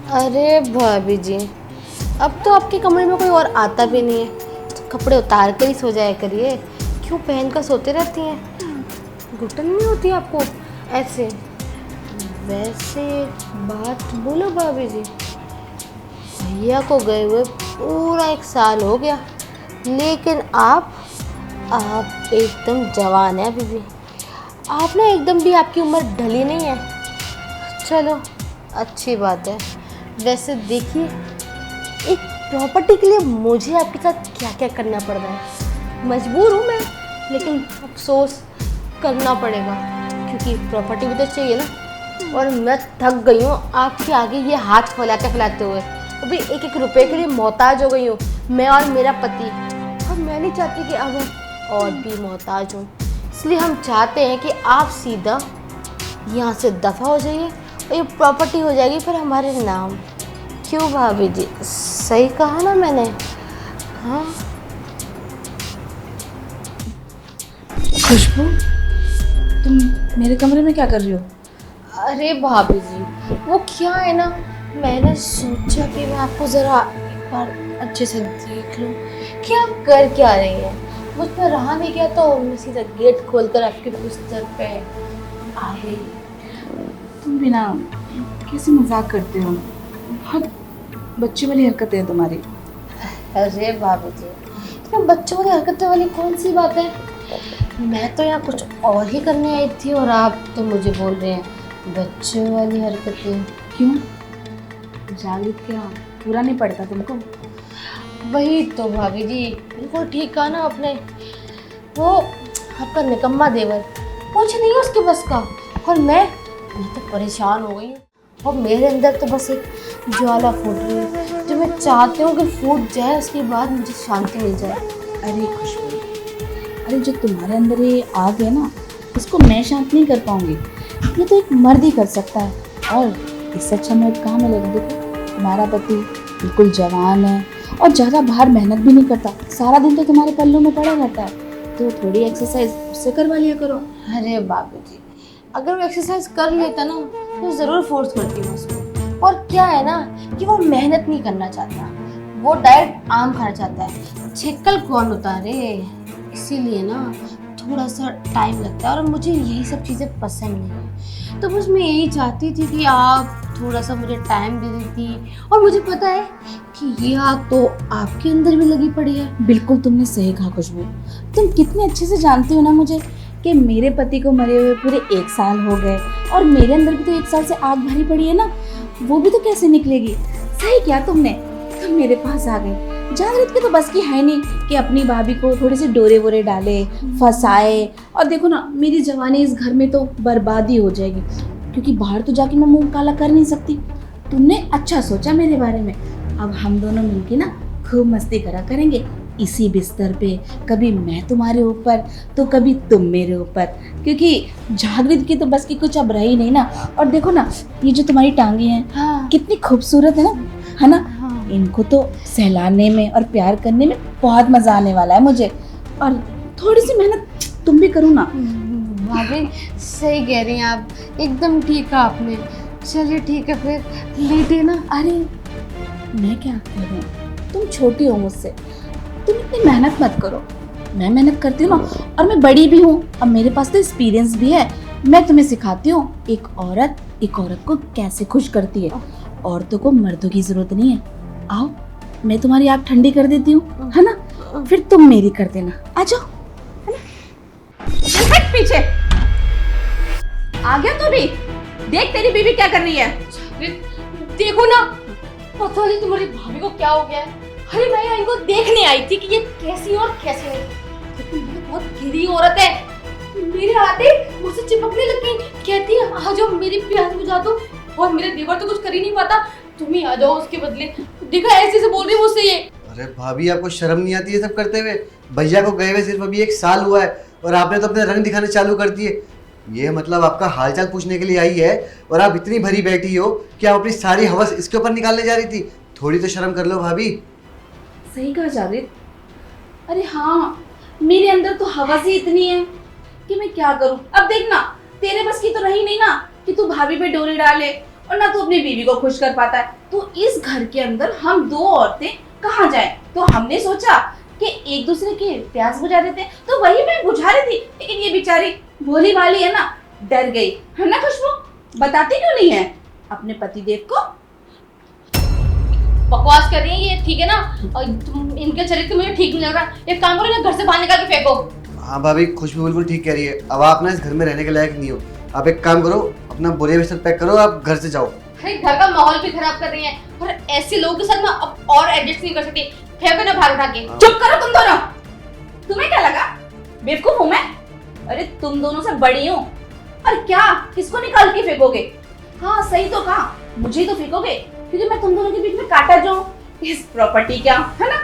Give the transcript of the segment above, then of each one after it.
अरे भाभी जी, अब तो आपके कमरे में कोई और आता भी नहीं है, तो कपड़े उतार कर ही सो जाया करिए। क्यों पहन कर सोते रहती हैं? घुटन नहीं होती आपको ऐसे? वैसे बात बोलो भाभी जी, भैया को गए हुए पूरा 1 साल हो गया, लेकिन आप एकदम जवान है अभी भी। आप ना एकदम भी आपकी उम्र ढली नहीं है। चलो अच्छी बात है। वैसे देखिए, एक प्रॉपर्टी के लिए मुझे आपके साथ क्या क्या करना पड़ रहा है। मजबूर हूँ मैं, लेकिन अफसोस करना पड़ेगा, क्योंकि प्रॉपर्टी भी तो चाहिए ना। और मैं थक गई हूँ आपके आगे ये हाथ फैलाते हुए। अभी एक एक रुपए के लिए मोहताज हो गई हूँ, मैं और मेरा पति। और मैं नहीं चाहती कि अब हम और भी मोहताज हूँ। इसलिए हम चाहते हैं कि आप सीधा यहाँ से दफ़ा हो जाइए और ये प्रॉपर्टी हो जाएगी फिर हमारे नाम। क्यों भाभी जी, सही कहा ना मैंने? हाँ। खुशबू, तुम मेरे कमरे में क्या कर रही हो? अरे भाभी जी, वो क्या है ना, मैंने सोचा कि मैं आपको ज़रा एक बार अच्छे से देख लूँ कि आप कर क्या रही हैं। मुझ पर रहा नहीं गया तो मैं सीधा गेट खोलकर आपके बिस्तर पे आ गई। तुम भी ना कैसे मजाक करते हो, बहुत बच्ची वाली हरकतें हैं तुम्हारी। अरे भाभी जी, इसमें बच्चों वाली हरकतें वाली कौन सी बात है? मैं तो यहाँ कुछ और ही करने आई थी और आप तो मुझे बोल रहे हैं बच्चों वाली हरकतें। क्यों, जागृत क्या पूरा नहीं पड़ता तुमको? वही तो भाभी जी, बिल्कुल ठीक कहा ना आपने। वो आपका निकम्मा देवर कुछ नहीं है उसके बस का। और मैं तो परेशान हो गई हूँ। और मेरे अंदर तो बस एक ज्वाला फूट रही है, जो मैं चाहती हूँ कि फूट जाए, उसके बाद मुझे शांति मिल जाए। अरे खुशबू, अरे जो तुम्हारे अंदर ये आग है ना, इसको मैं शांत नहीं कर पाऊंगी। ये तो एक मर्द ही कर सकता है। और इससे अच्छा मर्द कहाँ मिलेगा? देखो, तुम्हारा पति बिल्कुल जवान है और ज़्यादा बाहर मेहनत भी नहीं करता, सारा दिन तो तुम्हारे पल्लों में पड़ा रहता है, तो थोड़ी एक्सरसाइज उससे करवा लिया करो। अरे बाबू जी, अगर वो एक्सरसाइज कर लेता ना तो ज़रूर फोर्स करती हूँ उसको। और क्या है ना कि वो मेहनत नहीं करना चाहता, वो डायरेक्ट आम खाना चाहता है। छिक्कल कौन उतारे, इसीलिए ना थोड़ा सा टाइम लगता है और मुझे यही सब चीज़ें पसंद नहीं है। तो बस मैं यही चाहती थी कि आप थोड़ा सा मुझे टाइम दे देती। और मुझे पता है कि ये आग तो आपके अंदर भी लगी पड़ी है। बिल्कुल तुमने सही कहा खुशबू, तुम कितने अच्छे से जानती हो ना मुझे, कि मेरे पति को मरे हुए पूरे 1 साल हो गए और मेरे अंदर भी तो 1 साल से आग भरी पड़ी है ना, वो भी तो कैसे निकलेगी। सही किया तुमने, तुम मेरे पास आ गए। जागृत की तो बस की है नहीं कि अपनी भाभी को थोड़े से डोरे वोरे डाले, फंसाए। और देखो ना, मेरी जवानी इस घर में तो बर्बादी हो जाएगी, क्योंकि बाहर तो जाके मैं मुंह काला कर नहीं सकती। तुमने अच्छा सोचा मेरे बारे में। अब हम दोनों मिलके ना खूब मस्ती करा करेंगे इसी बिस्तर पे, कभी मैं तुम्हारे ऊपर तो कभी तुम मेरे ऊपर, क्योंकि जागृत की तो बस की कुछ अब रही नहीं ना। और देखो ना, ये जो तुम्हारी टांगे हैं, हाँ। कितनी खूबसूरत है ना? हाँ। इनको तो सहलाने में और प्यार करने में बहुत मजा आने वाला है मुझे। और थोड़ी सी मेहनत तुम भी करो ना। भाभी सही कह रही हैं आप, एकदम ठीक है आपने। चलिए ठीक है फिर, लेटे ना। अरे मैं क्या कह रही हूँ, तुम छोटी हो मुझसे, तुम इतनी मेहनत मत करो। मैं मेहनत करती हूँ ना, और मैं बड़ी भी हूँ, अब मेरे पास तो एक्सपीरियंस भी है। मैं तुम्हें सिखाती हूँ एक औरत को कैसे खुश करती है। औरतों को मर्दों की जरूरत नहीं है। आओ, मैं तुम्हारी आग ठंडी कर देती हूँ, है ना? फिर तुम मेरी कर देना। आ जाओ, है ना? हट पीछे, आ गया तू भी। देख तेरी बीवी क्या कर रही है। देखो ना, पता नहीं तुम्हारी भाभी को क्या हो गया है। अरे मैं यहाँ इनको देखने आई थी कि ये कैसी और कैसी नहीं, लेकिन ये बहुत गिरी औरत है। मेरे आते मुझसे चिपकने लग गई, कहती है आ जाओ मेरी प्यास बुझा दो। और मेरे देवर तो कुछ कर ही नहीं पाता, तुम ही आ जाओ उसके बदले। देखा ऐसे से बोल रही मुझसे ये। अरे भाभी, आपको शर्म नहीं आती ये सब करते हुए? भैया को गए हुए सिर्फ अभी 1 साल हुआ है और आपने तो अपने रंग दिखाने चालू कर दिए। ये मतलब आपका हालचाल पूछने के लिए आई है और आप इतनी भरी बैठी हो कि आप अपनी सारी हवस इसके ऊपर निकालने जा रही थी। थोड़ी तो शर्म कर लो भाभी। सही कहा जावेद। अरे हाँ, मेरे अंदर तो हवस ही इतनी है कि मैं क्या करूं। अब देखना, तेरे बस की तो रही नहीं ना कि तू भाभी पे डोरे डाले और ना तू अपनी बीवी को खुश कर पाता है। तो इस घर के अंदर हम दो औरतें कहाँ जाएं? तो हमने सोचा कि एक दूसरे के प्यास बुझा देते हैं। तो वही मैं बुझा रही थी, लेकिन ये बेचारी भोली भाली है ना, डर गई है ना खुशबू। बताती क्यों नहीं है अपने पतिदेव को? बकवास कर रही है ये, ठीक है ना? और तुम इनके चरित्र मुझे ठीक नहीं लग रहा। एक काम करो ना, घर से बाहर निकाल के फेंको। हाँ भाभी, खुशबू बिल्कुल ठीक कह रही है। अब आप ना इस घर में रहने के लायक नहीं हो। आप एक काम करो, अपना बोरिया बिस्तर पैक करो, आप घर से जाओ। अरे घर का माहौल भी खराब कर रही है, और ऐसे लोगों के साथ मैं अब और एडजस्ट नहीं कर सकती। फेंको ना बाहर उठा के। चुप करो तुम दोनों। तुम्हें क्या लगा बेवकूफ हूं मैं? अरे तुम दोनों से बड़ी हूँ। और क्या किसको निकाल के फेंकोगे? हाँ सही तो कहा, मुझे ही तो फेंकोगे, क्योंकि मैं तुम दोनों के बीच में काटा जो इस प्रॉपर्टी का, है ना?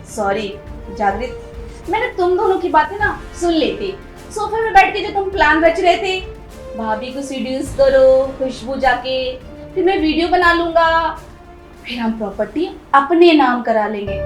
सॉरी जागृत, मैंने तुम दोनों की बातें ना सुन लेती। सोफे में बैठ के जो तुम प्लान रच रहे थे, भाभी को सीड्यूस करो, खुशबू जाके, फिर मैं वीडियो बना लूंगा, फिर हम प्रॉपर्टी अपने नाम करा लेंगे।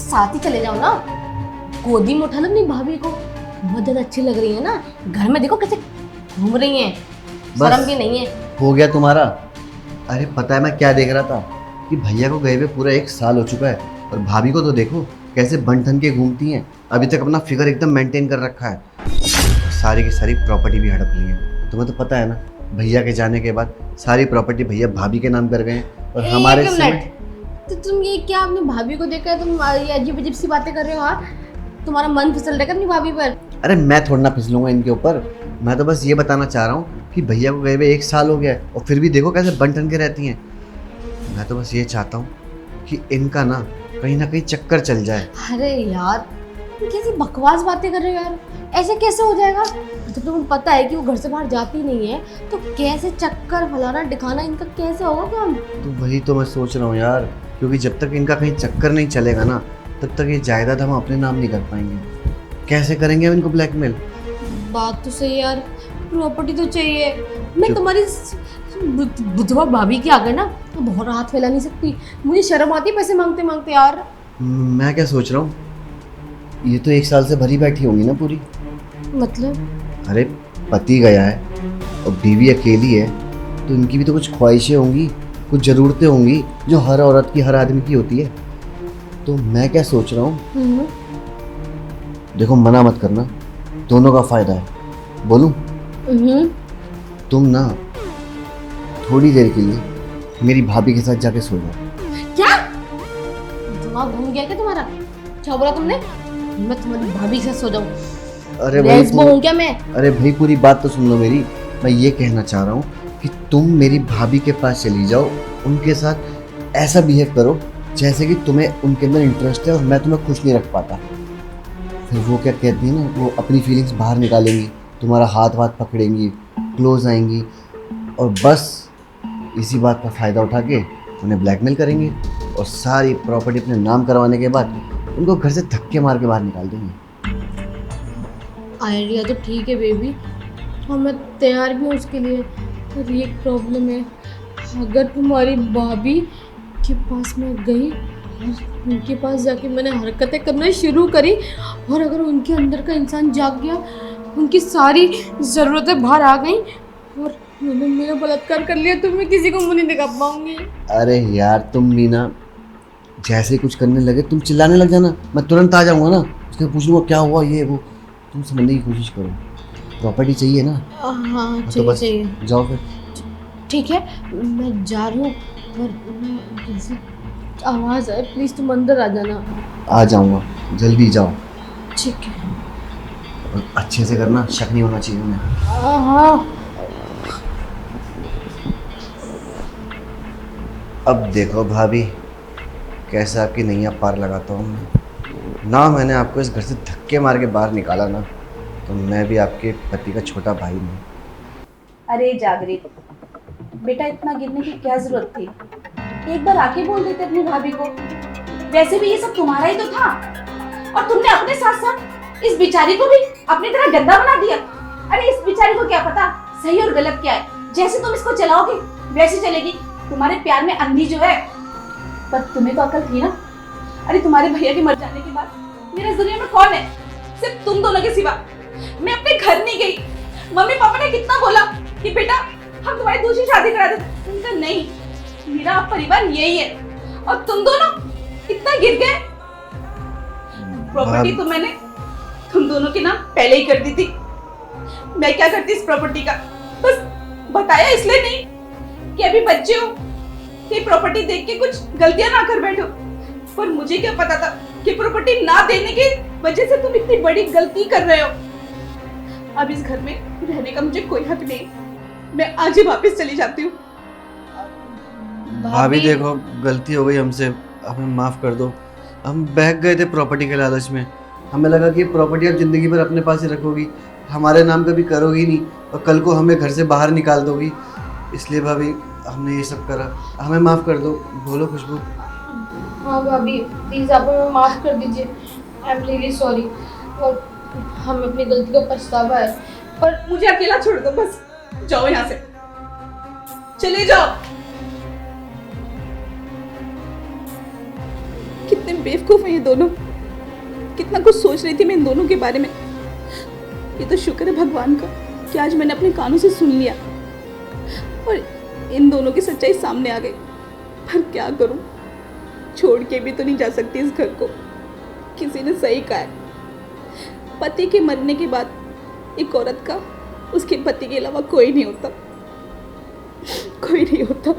साथ ही चले जाओ ना, गोदी में उठा लो अपनी भाभी को। बहुत ज्यादा अच्छी लग रही है ना, घर में देखो कैसे घूम रही हैं, शर्म भी नहीं है। हो गया तुम्हारा? अरे पता है मैं क्या देख रहा था कि भैया को गए हुए पूरा 1 साल हो चुका है, और भाभी को तो देखो कैसे बन ठन के घूमती हैं। अभी तक अपना फिगर एकदम मेंटेन कर रखा है। सारी की सारी प्रॉपर्टी भी हड़प ली है। तुम्हें तो पता है ना, भैया के जाने के बाद सारी प्रॉपर्टी भैया भाभी के नाम कर गए हैं, और हमारे मिनट, तो तुम ये क्या अपनी भाभी को देखकर तुम ये अजीब अजीब सी बातें कर रहे हो? हाँ, तुम्हारा मन फिसल रहा है अपनी भाभी पर। अरे मैं थोड़ा ना फिसलूंगा इनके ऊपर। मैं तो बस ये बताना चाह रहा हूँ कि भैया को गए हुए 1 साल हो गया है, और फिर भी देखो कैसे बन ठन के रहती हैं। मैं तो बस ये चाहता हूँ कि इनका ना कहीं चक्कर चल जाए। अरे यार, तुम कैसी बकवास बातें कर रहे हो यार, ऐसे कैसे हो जाएगा? जब तुम्हें पता है कि वो घर से बाहर जाती नहीं है, तो कैसे चक्कर फलाना दिखाना इनका कैसे होगा काम? तो वही तो मैं सोच रहा हूँ यार, क्योंकि जब तक इनका कहीं चक्कर नहीं चलेगा ना, तब तक ये जायदाद हम अपने नाम नहीं कर पाएंगे। कैसे करेंगे हम इनको ब्लैकमेल? बात तो सही यार, प्रॉपर्टी तो चाहिए। मैं तुम्हारी बुधवा भाभी के आगे ना तो बहुत हाथ फैला नहीं सकती, मुझे शर्म आती है पैसे मांगते मांगते यार। मैं क्या सोच रहा हूँ, ये तो 1 साल से भरी बैठी होंगी ना पूरी। मतलब? अरे पति गया है और बीवी अकेली है, तो इनकी भी तो कुछ ख्वाहिशें होंगी, कुछ ज़रूरतें होंगी जो हर औरत की, हर आदमी की होती है। तो मैं क्या सोच रहा हूँ, देखो मना मत करना, दोनों का फायदा है। बोलूं? तुम ना थोड़ी देर के लिए मेरी भाभी के साथ जाके सो जाओ। क्या दिमाग घूम गया क्या तुम्हारा? क्या बोला तुमने? मैं तुम्हारी भाभी के साथ सो जाऊं? अरे भाई क्या मैं? अरे भाई पूरी बात तो सुन लो मेरी। मैं ये कहना चाह रहा हूँ कि तुम मेरी भाभी के पास चली जाओ, उनके साथ ऐसा बिहेव करो जैसे कि तुम्हें उनके अंदर इंटरेस्ट है और मैं तुम्हें खुश नहीं रख पाता। फिर वो क्या कहती है ना, वो अपनी फीलिंग्स बाहर निकालेंगी, तुम्हारा हाथ वाथ पकड़ेंगी, क्लोज आएंगी, और बस इसी बात का फ़ायदा उठा के उन्हें ब्लैकमेल करेंगे, और सारी प्रॉपर्टी अपने नाम करवाने के बाद उनको घर से धक्के मार के बाहर निकाल देंगे। आइडिया तो ठीक है बेबी, और मैं तैयार भी हूँ उसके लिए, पर ये प्रॉब्लम है, अगर तुम्हारी भाभी के पास मैं गई और उनके पास जाके मैंने हरकतें करना शुरू करी, और अगर उनके अंदर का इंसान जाग गया, उनकी सारी ज़रूरतें बाहर आ गई और उन्होंने मेरा बलात्कार कर लिया, तो मैं किसी को मुँह नहीं दिखा पाऊंगी। अरे यार तुम भी ना, जैसे कुछ करने लगे तुम चिल्लाने लग जाना, मैं तुरंत आ जाऊँगा ना, उसके पूछ लूँगा क्या हुआ ये वो। तुम समझने की कोशिश करो, प्रॉपर्टी चाहिए ना? हाँ तो चाहिए बस चाहिए। जाओ फिर। ठीक है, मैं जा रही हूँ, पर मैं किसी आवाज़ है, प्लीज़ तुम अंदर आ जाना। आ जाऊँगा, जल्दी जाओ, ठीक है। और अच्छे से करना, शक नहीं होना चाहिए उन्हें। हाँ। अब देखो भाभी, कैसे आपकी नैया पार लगाता हूँ मैं। ना मैंने आपको इस घर से धक्के मार के बाहर निकाला ना, तो मैं भी आपके पति का छोटा भाई नहीं। अरे जागृत बेटा, इतना गिरने की क्या जरूरत थी? एक बार आके बोल देते अपनी भाभी को। वैसे भी ये सब तुम्हारा ही तो था। और तुमने अपने साथ साथ इस बेचारी को भी अपनी तरह गंदा बना दिया। अरे इस बेचारी को क्या पता सही और गलत क्या है। जैसे तुम इसको चलाओगे वैसे चलेगी। तुम्हारे प्यार में अंधी जो है। पर तुम्हें तो अकल थी ना। अरे तुम्हारे भैया के मर जाने के बाद मेरे दुनिया में कौन है सिर्फ तुम दोनों के सिवा। मैं अपने घर नहीं गई। मम्मी पापा ने कितना बोला कि बेटा हम तुम्हारी दूसरी शादी करा देते। उनका नहीं, मेरा परिवार यही है। और तुम दोनों इतना गिर गए। प्रॉपर्टी तो मैंने तुम दोनों के नाम पहले ही कर दी थी। मैं क्या करती इस प्रॉपर्टी का बस बताया इसलिए नहीं कि अभी बच्चे हो कि प्रॉपर्टी देख के कुछ गलतियां ना कर बैठो। पर मुझे क्या पता था कि प्रॉपर्टी ना देने की वजह से तुम इतनी बड़ी गलती कर रहे हो। अब इस घर में रहने का मुझे कोई हक नहीं। मैं आज ही वापस चली जाती हूँ। भाभी देखो, गलती हो गई हमसे, हमें माफ़ कर दो। हम बहक गए थे प्रॉपर्टी के लालच में। हमें लगा कि प्रॉपर्टी आप ज़िंदगी भर अपने पास ही रखोगी, हमारे नाम कभी करोगी नहीं और कल को हमें घर से बाहर निकाल दोगी। इसलिए भाभी हमने ये सब करा। हमें माफ़ कर दो। बोलो खुशबू। हाँ भाभी प्लीज़ आप हमें माफ़ कर दीजिए। I am really sorry. और हमें अपनी गलती का पछतावा है। पर मुझे अकेला छोड़ दो बस। जाओ यहाँ से, चले जाओ। कितने बेवकूफ हैं ये दोनों। कितना कुछ सोच रही थी मैं इन दोनों के बारे में। ये तो शुक्र है भगवान का कि आज मैंने अपने कानों से सुन लिया और इन दोनों की सच्चाई सामने आ गई। पर क्या करूं, छोड़ के भी तो नहीं जा सकती इस घर को। किसी ने सही कहा है, पति के मरने के बाद एक औरत का उसके पति के अलावा कोई नहीं होता। कोई नहीं होता।